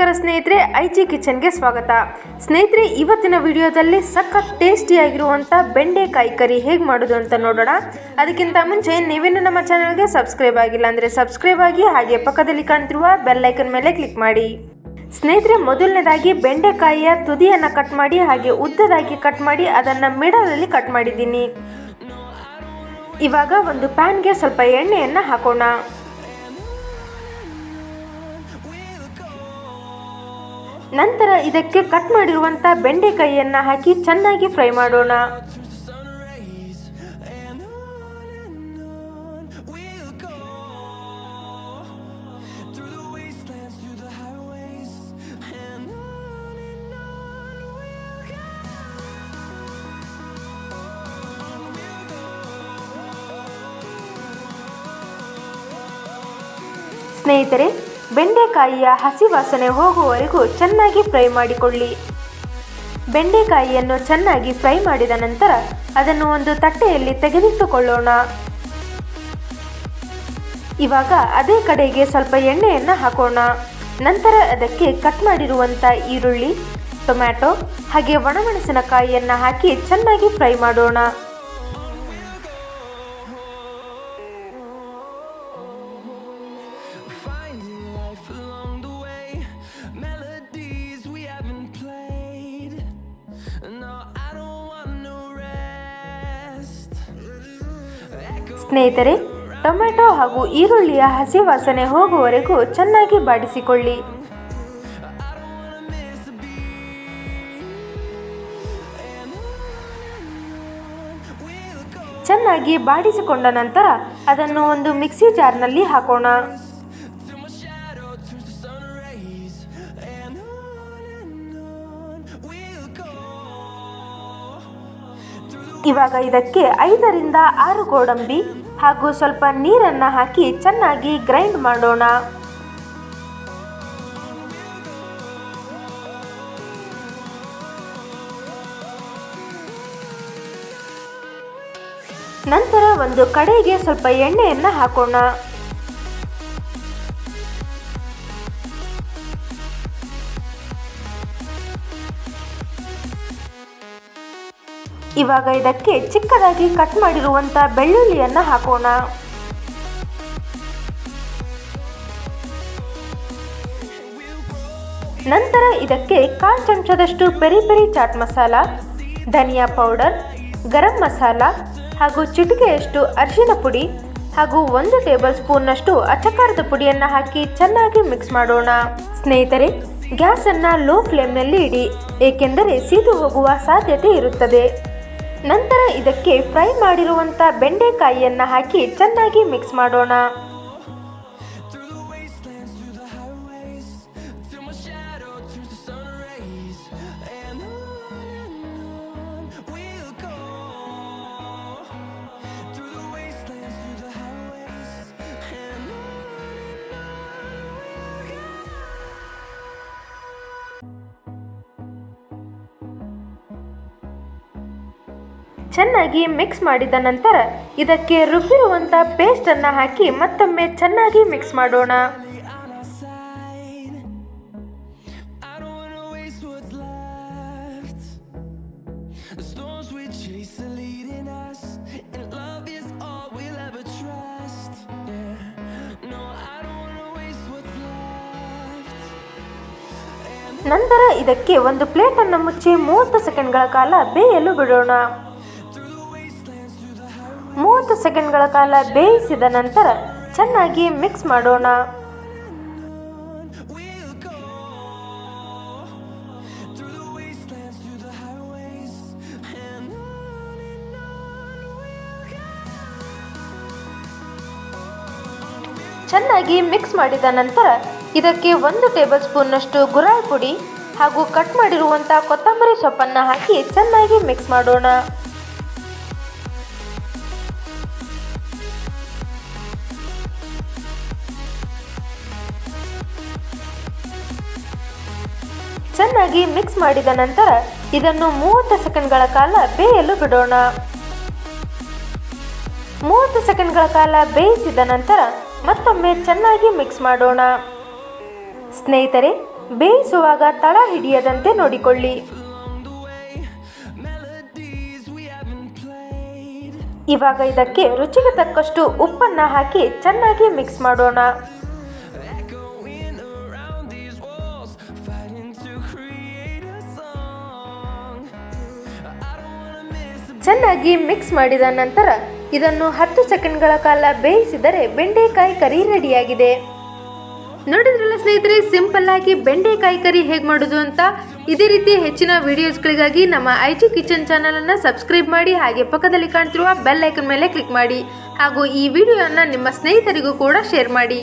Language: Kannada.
ನಮಸ್ಕಾರ ಸ್ನೇಹಿತರೆ, ಐಜಿ ಕಿಚನ್ಗೆ ಸ್ವಾಗತ. ಸ್ನೇಹಿತರೆ, ಇವತ್ತಿನ ವಿಡಿಯೋದಲ್ಲಿ ಸಖತ್ ಟೇಸ್ಟಿಯಾಗಿರುವಂಥ ಬೆಂಡೆಕಾಯಿ ಕರಿ ಹೇಗೆ ಮಾಡೋದು ಅಂತ ನೋಡೋಣ. ಅದಕ್ಕಿಂತ ಮುಂಚೆ ನೀವೇನು ನಮ್ಮ ಚಾನಲ್ಗೆ ಸಬ್ಸ್ಕ್ರೈಬ್ ಆಗಿಲ್ಲ ಅಂದರೆ ಸಬ್ಸ್ಕ್ರೈಬ್ ಆಗಿ, ಹಾಗೆ ಪಕ್ಕದಲ್ಲಿ ಕಾಣ್ತಿರುವ ಬೆಲ್ ಐಕನ್ ಮೇಲೆ ಕ್ಲಿಕ್ ಮಾಡಿ. ಸ್ನೇಹಿತರೆ, ಮೊದಲನೇದಾಗಿ ಬೆಂಡೆಕಾಯಿಯ ತುದಿಯನ್ನು ಕಟ್ ಮಾಡಿ ಹಾಗೆ ಉದ್ದದಾಗಿ ಕಟ್ ಮಾಡಿ ಅದನ್ನು ಮಿಡಲಲ್ಲಿ ಕಟ್ ಮಾಡಿದ್ದೀನಿ. ಇವಾಗ ಒಂದು ಪ್ಯಾನ್ಗೆ ಸ್ವಲ್ಪ ಎಣ್ಣೆಯನ್ನು ಹಾಕೋಣ. ನಂತರ ಇದಕ್ಕೆ ಕಟ್ ಮಾಡಿರುವಂಥ ಬೆಂಡೆಕಾಯಿಯನ್ನು ಹಾಕಿ ಚೆನ್ನಾಗಿ ಫ್ರೈ ಮಾಡೋಣ. ಸ್ನೇಹಿತರೆ, ಬೆಂಡೆಕಾಯಿಯ ಹಸಿ ವಾಸನೆ ಹೋಗುವವರೆಗೂ ಚೆನ್ನಾಗಿ ಫ್ರೈ ಮಾಡಿಕೊಳ್ಳಿ. ಬೆಂಡೆಕಾಯಿಯನ್ನು ಚೆನ್ನಾಗಿ ಫ್ರೈ ಮಾಡಿದ ನಂತರ ಅದನ್ನು ಒಂದು ತಟ್ಟೆಯಲ್ಲಿ ತೆಗೆದಿಟ್ಟುಕೊಳ್ಳೋಣ. ಇವಾಗ ಅದೇ ಕಡೆಗೆ ಸ್ವಲ್ಪ ಎಣ್ಣೆಯನ್ನು ಹಾಕೋಣ. ನಂತರ ಅದಕ್ಕೆ ಕಟ್ ಮಾಡಿರುವಂಥ ಈರುಳ್ಳಿ, ಟೊಮ್ಯಾಟೊ ಹಾಗೆ ಒಣಮೆಣಸಿನಕಾಯಿಯನ್ನು ಹಾಕಿ ಚೆನ್ನಾಗಿ ಫ್ರೈ ಮಾಡೋಣ. ಸ್ನೇಹಿತರೆ, ಟೊಮೆಟೊ ಹಾಗೂ ಈರುಳ್ಳಿಯ ಹಸಿ ವಾಸನೆ ಹೋಗುವವರೆಗೂ ಚೆನ್ನಾಗಿ ಬಾಡಿಸಿಕೊಳ್ಳಿ. ಚೆನ್ನಾಗಿ ಬಾಡಿಸಿಕೊಂಡ ನಂತರ ಅದನ್ನು ಒಂದು ಮಿಕ್ಸಿ ಜಾರ್ನಲ್ಲಿ ಹಾಕೋಣ. ಇವಾಗ ಇದಕ್ಕೆ 5 ರಿಂದ 6 ಗೋಡಂಬಿ ಹಾಗೂ ಸ್ವಲ್ಪ ನೀರನ್ನು ಹಾಕಿ ಚೆನ್ನಾಗಿ ಗ್ರೈಂಡ್ ಮಾಡೋಣ. ನಂತರ ಒಂದು ಕಡೆಗೆ ಸ್ವಲ್ಪ ಎಣ್ಣೆಯನ್ನು ಹಾಕೋಣ. ಇವಾಗ ಇದಕ್ಕೆ ಚಿಕ್ಕದಾಗಿ ಕಟ್ ಮಾಡಿರುವಂಥ ಬೆಳ್ಳುಳ್ಳಿಯನ್ನು ಹಾಕೋಣ. ನಂತರ ಇದಕ್ಕೆ 1/4 ಚಮಚದಷ್ಟು ಪೆರಿ ಪೆರಿ ಚಾಟ್ ಮಸಾಲ, ಧನಿಯಾ ಪೌಡರ್, ಗರಂ ಮಸಾಲ ಹಾಗೂ ಚಿಟಿಕೆಯಷ್ಟು ಅರಿಶಿನ ಪುಡಿ ಹಾಗೂ 1 ಟೇಬಲ್ ಸ್ಪೂನ್ನಷ್ಟು ಅಚ್ಚಕಾರದ ಪುಡಿಯನ್ನು ಹಾಕಿ ಚೆನ್ನಾಗಿ ಮಿಕ್ಸ್ ಮಾಡೋಣ. ಸ್ನೇಹಿತರೆ, ಗ್ಯಾಸನ್ನು ಲೋ ಫ್ಲೇಮ್ನಲ್ಲಿ ಇಡಿ, ಏಕೆಂದರೆ ಸೀದು ಹೋಗುವ ಸಾಧ್ಯತೆ ಇರುತ್ತದೆ. ನಂತರ ಇದಕ್ಕೆ ಫ್ರೈ ಮಾಡಿರುವಂಥ ಬೆಂಡೆಕಾಯಿಯನ್ನು ಹಾಕಿ ಚೆನ್ನಾಗಿ ಮಿಕ್ಸ್ ಮಾಡೋಣ. ಚೆನ್ನಾಗಿ ಮಿಕ್ಸ್ ಮಾಡಿದ ನಂತರ ಇದಕ್ಕೆ ರುಬ್ಬಿರುವಂಥ ಪೇಸ್ಟನ್ನು ಹಾಕಿ ಮತ್ತೊಮ್ಮೆ ಚೆನ್ನಾಗಿ ಮಿಕ್ಸ್ ಮಾಡೋಣ. ನಂತರ ಇದಕ್ಕೆ ಒಂದು ಪ್ಲೇಟನ್ನು ಮುಚ್ಚಿ 30 ಸೆಕೆಂಡ್ಗಳ ಕಾಲ ಬೇಯಲು ಬಿಡೋಣ. 30 ಸೆಕೆಂಡ್ಗಳ ಕಾಲ ಬೇಯಿಸಿದ ನಂತರ ಚೆನ್ನಾಗಿ ಮಿಕ್ಸ್ ಮಾಡೋಣ. ಚೆನ್ನಾಗಿ ಮಿಕ್ಸ್ ಮಾಡಿದ ನಂತರ ಇದಕ್ಕೆ 1 ಟೇಬಲ್ ಸ್ಪೂನ್ನಷ್ಟು ಗುರಾಳ್ ಪುಡಿ ಹಾಗೂ ಕಟ್ ಮಾಡಿರುವಂಥ ಕೊತ್ತಂಬರಿ ಸೊಪ್ಪನ್ನು ಹಾಕಿ ಚೆನ್ನಾಗಿ ಮಿಕ್ಸ್ ಮಾಡೋಣ. ಚೆನ್ನಾಗಿ ಮಿಕ್ಸ್ ಮಾಡಿದ ನಂತರ ಇದನ್ನು 30 ಸೆಕೆಂಡ್ಗಳ ಕಾಲ ಬೇಯಲು ಬಿಡೋಣ. 30 ಸೆಕೆಂಡ್ಗಳ ಕಾಲ ಬೇಯಿಸಿದ ನಂತರ ಮತ್ತೊಮ್ಮೆ ಚೆನ್ನಾಗಿ ಮಿಕ್ಸ್ ಮಾಡೋಣ. ಸ್ನೇಹಿತರೆ, ಬೇಯಿಸುವಾಗ ತಳ ಹಿಡಿಯದಂತೆ ನೋಡಿಕೊಳ್ಳಿ. ಇವಾಗ ಇದಕ್ಕೆ ರುಚಿಗೆ ತಕ್ಕಷ್ಟು ಉಪ್ಪನ್ನು ಹಾಕಿ ಚೆನ್ನಾಗಿ ಮಿಕ್ಸ್ ಮಾಡೋಣ. ಚೆನ್ನಾಗಿ ಮಿಕ್ಸ್ ಮಾಡಿದ ನಂತರ ಇದನ್ನು 10 ಸೆಕೆಂಡ್ಗಳ ಕಾಲ ಬೇಯಿಸಿದರೆ ಬೆಂಡೆಕಾಯಿ ಕರಿ ರೆಡಿಯಾಗಿದೆ. ನೋಡಿದ್ರಲ್ಲ ಸ್ನೇಹಿತರೆ, ಸಿಂಪಲ್ ಆಗಿ ಬೆಂಡೆಕಾಯಿ ಕರಿ ಹೇಗೆ ಮಾಡೋದು ಅಂತ. ಇದೇ ರೀತಿ ಹೆಚ್ಚಿನ ವಿಡಿಯೋಸ್ಗಳಿಗಾಗಿ ನಮ್ಮ ಐಜಿ ಕಿಚನ್ ಚಾನಲನ್ನು ಸಬ್ಸ್ಕ್ರೈಬ್ ಮಾಡಿ, ಹಾಗೆ ಪಕ್ಕದಲ್ಲಿ ಕಾಣ್ತಿರುವ ಬೆಲ್ ಐಕನ್ ಮೇಲೆ ಕ್ಲಿಕ್ ಮಾಡಿ, ಹಾಗೂ ಈ ವಿಡಿಯೋನ ನಿಮ್ಮ ಸ್ನೇಹಿತರಿಗೂ ಕೂಡ ಶೇರ್ ಮಾಡಿ.